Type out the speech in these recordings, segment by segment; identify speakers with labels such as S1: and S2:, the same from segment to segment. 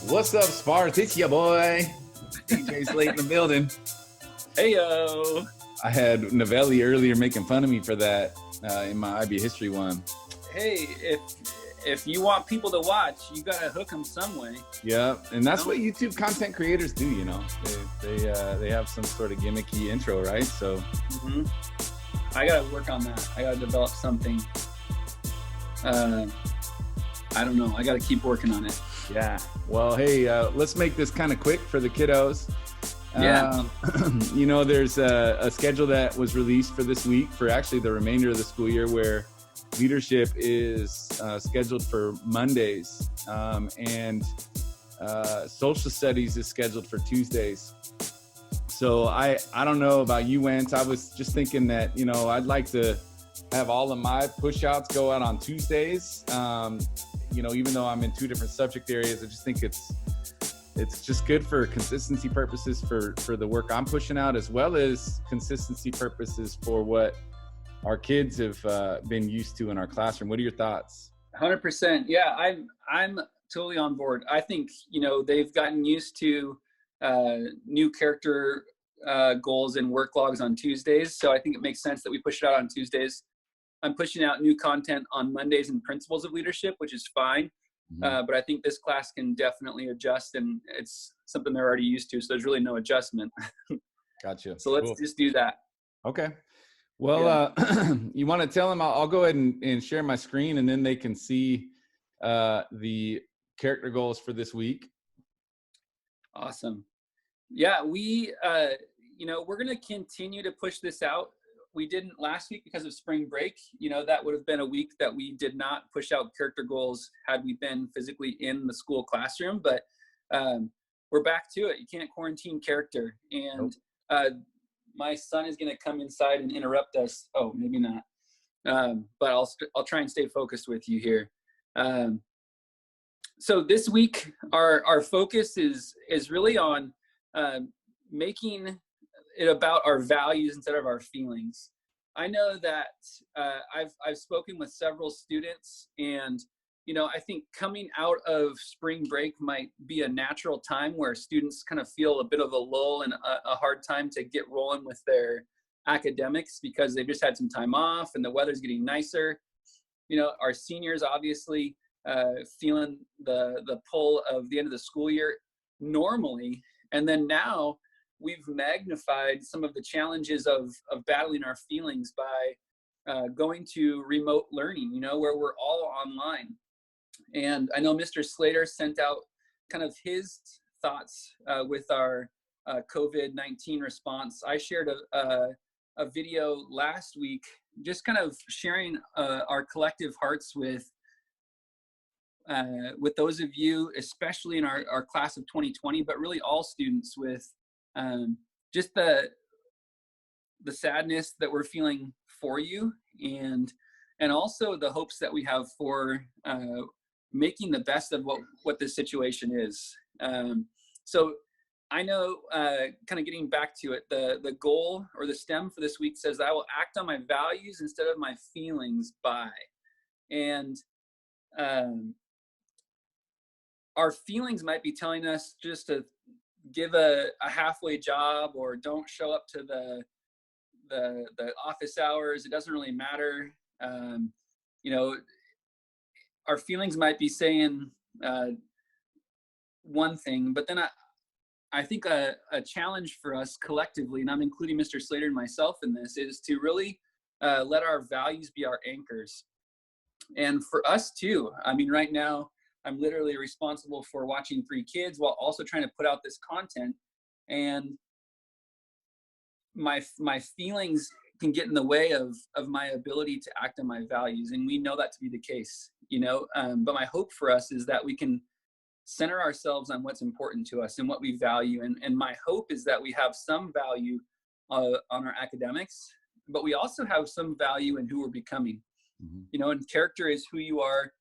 S1: What's up, Sparks? It's your boy. DJ's late in the building.
S2: Hey, yo.
S1: I had Novelli earlier making fun of me for that in my IB history one.
S2: Hey, if you want people to watch, you gotta hook them some way.
S1: Yeah, and that's what YouTube content creators do. You know, they have some sort of gimmicky intro, right? So
S2: I gotta work on that. I gotta develop something. I don't know. I gotta keep working on it.
S1: Yeah. Well, hey, let's make this kind of quick for the kiddos.
S2: Yeah.
S1: You know, there's a schedule that was released for this week for actually the remainder of the school year where leadership is scheduled for Mondays and social studies is scheduled for Tuesdays. So I don't know about you, Wentz. I was just thinking that, you know, I'd like to have all of my push outs go out on Tuesdays. You know, even though I'm in two different subject areas, I just think it's just good for consistency purposes for the work I'm pushing out, as well as consistency purposes for what our kids have been used to in our classroom. What are your thoughts?
S2: 100%. Yeah, I'm totally on board. I think, you know, they've gotten used to new character goals and work logs on Tuesdays. So I think it makes sense that we push it out on Tuesdays. I'm pushing out new content on Mondays and principles of leadership, which is fine. But I think this class can definitely adjust, and it's something they're already used to. So there's really no adjustment.
S1: Gotcha.
S2: So let's just do that.
S1: Okay. Well, yeah. You want to tell them? I'll go ahead and share my screen, and then they can see the character goals for this week.
S2: Awesome. Yeah, we, you know, we're going to continue to push this out. We didn't last week because of spring break. You know, that would have been a week that we did not push out character goals had we been physically in the school classroom. But we're back to it. You can't quarantine character. And my son is going to come inside and interrupt us. Oh, maybe not. But I'll try and stay focused with you here. So this week, our focus is really on making it about our values instead of our feelings. I know that I've spoken with several students, and you know, I think coming out of spring break might be a natural time where students kind of feel a bit of a lull and a hard time to get rolling with their academics because they've just had some time off and the weather's getting nicer. You know, our seniors obviously feeling the pull of the end of the school year normally, and then now we've magnified some of the challenges of battling our feelings by going to remote learning, you know, where we're all online. And I know Mr. Slater sent out kind of his thoughts with our COVID-19 response. I shared a video last week, just kind of sharing our collective hearts with those of you, especially in our class of 2020, but really all students, with just the sadness that we're feeling for you, and also the hopes that we have for making the best of what this situation is. So I know, kind of getting back to it, the goal or the stem for this week says, I will act on my values instead of my feelings by. And our feelings might be telling us just to give a halfway job, or don't show up to the office hours. It doesn't really matter. You know, our feelings might be saying one thing, but then I think a challenge for us collectively, and I'm including Mr. Slater and myself in this, is to really let our values be our anchors. And for us too, I mean, right now, I'm literally responsible for watching 3 kids while also trying to put out this content, and my feelings can get in the way of my ability to act on my values, and we know that to be the case, you know. But my hope for us is that we can center ourselves on what's important to us and what we value, and my hope is that we have some value on our academics, but we also have some value in who we're becoming. You know, and character is who you are,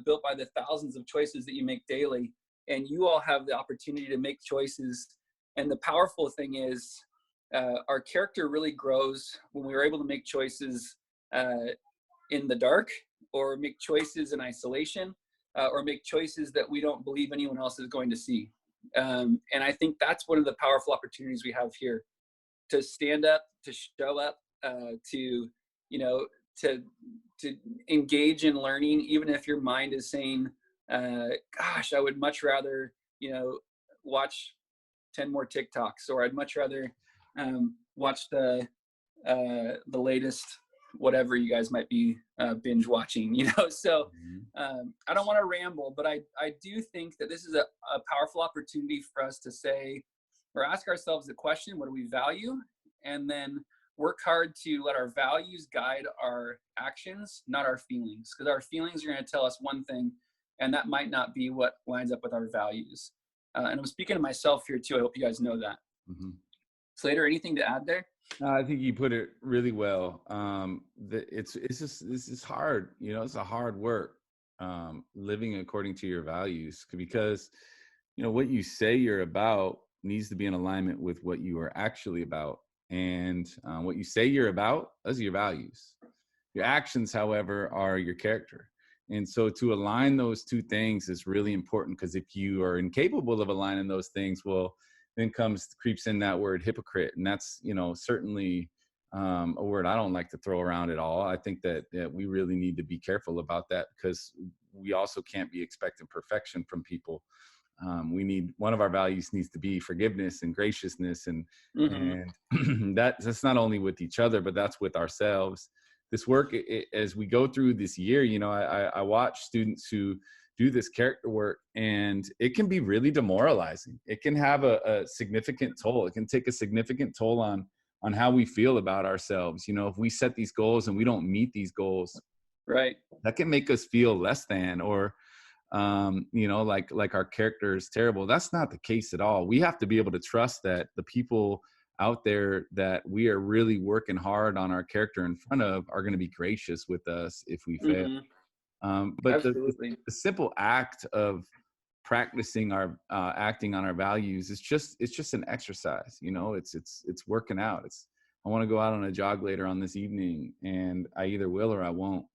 S2: built by the thousands of choices that you make daily, and you all have the opportunity to make choices. And the powerful thing is, our character really grows when we are able to make choices in the dark, or make choices in isolation, or make choices that we don't believe anyone else is going to see. And I think that's one of the powerful opportunities we have here, to stand up, to show up, to, you know, to engage in learning, even if your mind is saying, gosh, I would much rather, you know, watch 10 more TikToks, or I'd much rather watch the latest whatever you guys might be binge watching, you know. So I don't want to ramble, but I do think that this is a powerful opportunity for us to say, or ask ourselves the question, what do we value? And then work hard to let our values guide our actions, not our feelings, because our feelings are going to tell us one thing, and that might not be what lines up with our values. And I'm speaking to myself here too. I hope you guys know that. Slater, anything to add there?
S1: I think you put it really well. It's just, this is hard. You know, it's a hard work, living according to your values, because, you know, what you say you're about needs to be in alignment with what you are actually about. And what you say you're about, those are your values. Your actions, however, are your character. And so to align those two things is really important, because if you are incapable of aligning those things, well, then creeps in that word hypocrite. And that's, you know, certainly a word I don't like to throw around at all. I think that we really need to be careful about that, because we also can't be expecting perfection from people. One of our values needs to be forgiveness and graciousness, and that's not only with each other, but that's with ourselves. This work, as we go through this year, you know, I watch students who do this character work, and it can be really demoralizing. It can have a significant toll. It can take a significant toll on how we feel about ourselves. You know, if we set these goals and we don't meet these goals,
S2: right,
S1: that can make us feel less than, or you know, like our character is terrible. That's not the case at all. We have to be able to trust that the people out there that we are really working hard on our character in front of are going to be gracious with us if we fail. But the simple act of practicing our acting on our values is just an exercise. You know, it's working out. I want to go out on a jog later on this evening, and I either will or I won't.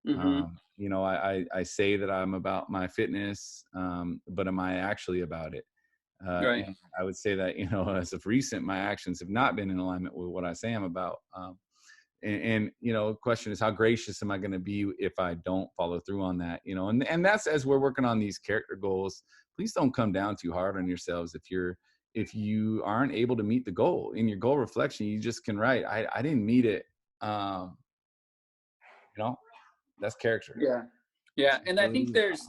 S1: You know, I say that I'm about my fitness, but am I actually about it?
S2: Right.
S1: And I would say that, you know, as of recent, my actions have not been in alignment with what I say I'm about. And you know, the question is, how gracious am I going to be if I don't follow through on that? You know, and that's, as we're working on these character goals, please don't come down too hard on yourselves. If you aren't able to meet the goal in your goal reflection, you just can write, I didn't meet it. You know, that's character.
S2: Yeah. And I think there's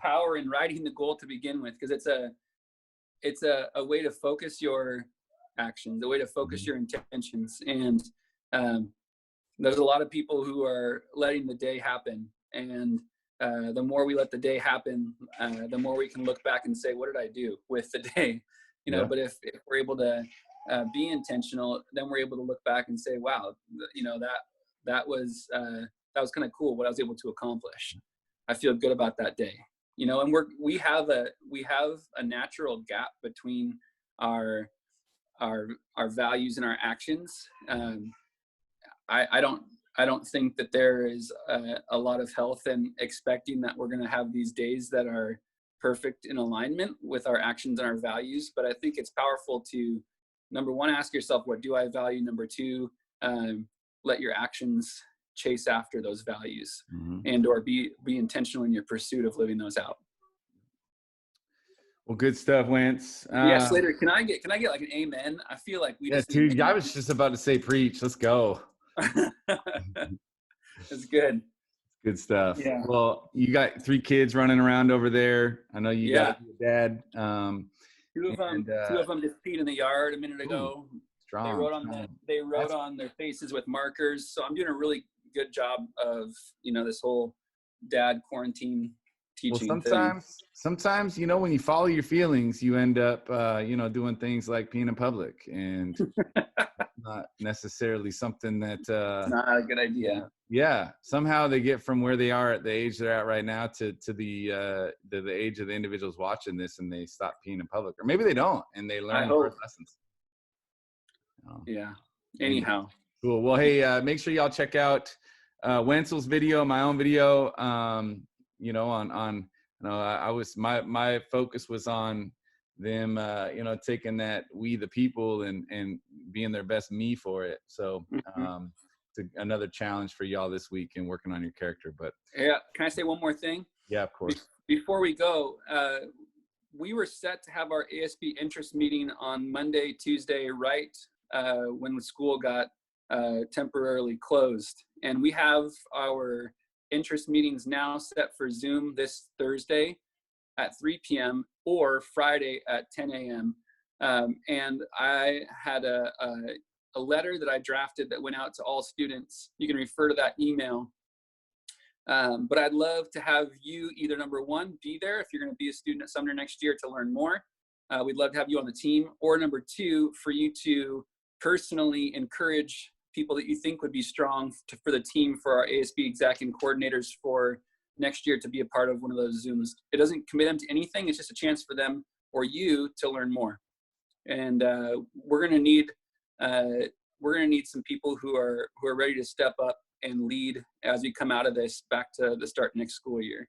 S2: power in writing the goal to begin with, because it's a way to focus your actions, a way to focus your intentions. And there's a lot of people who are letting the day happen. And the more we let the day happen, the more we can look back and say, what did I do with the day? You know, but if we're able to be intentional, then we're able to look back and say, wow, you know, that was kind of cool what I was able to accomplish. I feel good about that day. You know, and we have a natural gap between our values and our actions. I don't think that there is a lot of health in expecting that we're going to have these days that are perfect in alignment with our actions and our values. But I think it's powerful to, number one, ask yourself, what do I value? Number two, let your actions chase after those values, and or be intentional in your pursuit of living those out.
S1: Well, good stuff, Lance.
S2: Yeah, Slater, can I get like an amen? I feel like we just
S1: dude, I was just about to say preach. Let's go.
S2: That's good.
S1: Good stuff.
S2: Yeah.
S1: Well, you got 3 kids running around over there. I know you got a dad.
S2: Two of them just peed in the yard a minute ago.
S1: Strong.
S2: They wrote on their faces with markers. So I'm doing a really good job of, you know, this whole dad quarantine teaching thing.
S1: Sometimes, you know, when you follow your feelings, you end up, you know, doing things like peeing in public, and not necessarily something that
S2: not a good idea.
S1: Yeah, somehow they get from where they are at the age they're at right now to the age of the individuals watching this, and they stop peeing in public, or maybe they don't, and they learn lessons.
S2: Yeah. Anyhow.
S1: Cool. Well, hey, make sure y'all check out Wenzel's video, my own video. I was, my focus was on them, taking that we the people and being their best me for it. So it's another challenge for y'all this week and working on your character. But
S2: yeah, can I say one more thing?
S1: Yeah, of course.
S2: Before we go, we were set to have our ASB interest meeting on Monday, Tuesday, right when the school got temporarily closed. And we have our interest meetings now set for Zoom this Thursday at 3 p.m. or Friday at 10 a.m. And I had a letter that I drafted that went out to all students. You can refer to that email. But I'd love to have you either, number one, be there if you're going to be a student at Sumner next year to learn more. We'd love to have you on the team. Or number two, for you to personally encourage people that you think would be strong for the team, for our ASB exec and coordinators for next year to be a part of one of those Zooms. It doesn't commit them to anything. It's just a chance for them or you to learn more. And we're going to need some people who are ready to step up and lead as we come out of this back to the start next school year.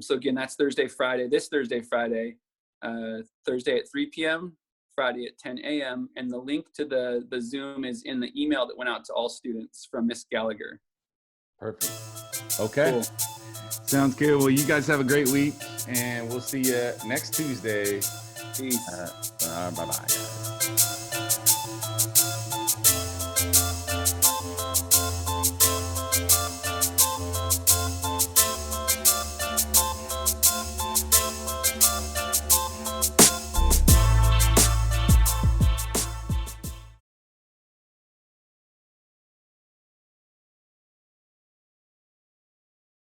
S2: So again, that's this Thursday, Friday, Thursday at 3 p.m., Friday at 10 a.m. And the link to the Zoom is in the email that went out to all students from Miss Gallagher.
S1: Perfect. Okay.
S2: Cool.
S1: Sounds good. Well, you guys have a great week, and we'll see you next Tuesday.
S2: Peace.
S1: Bye-bye.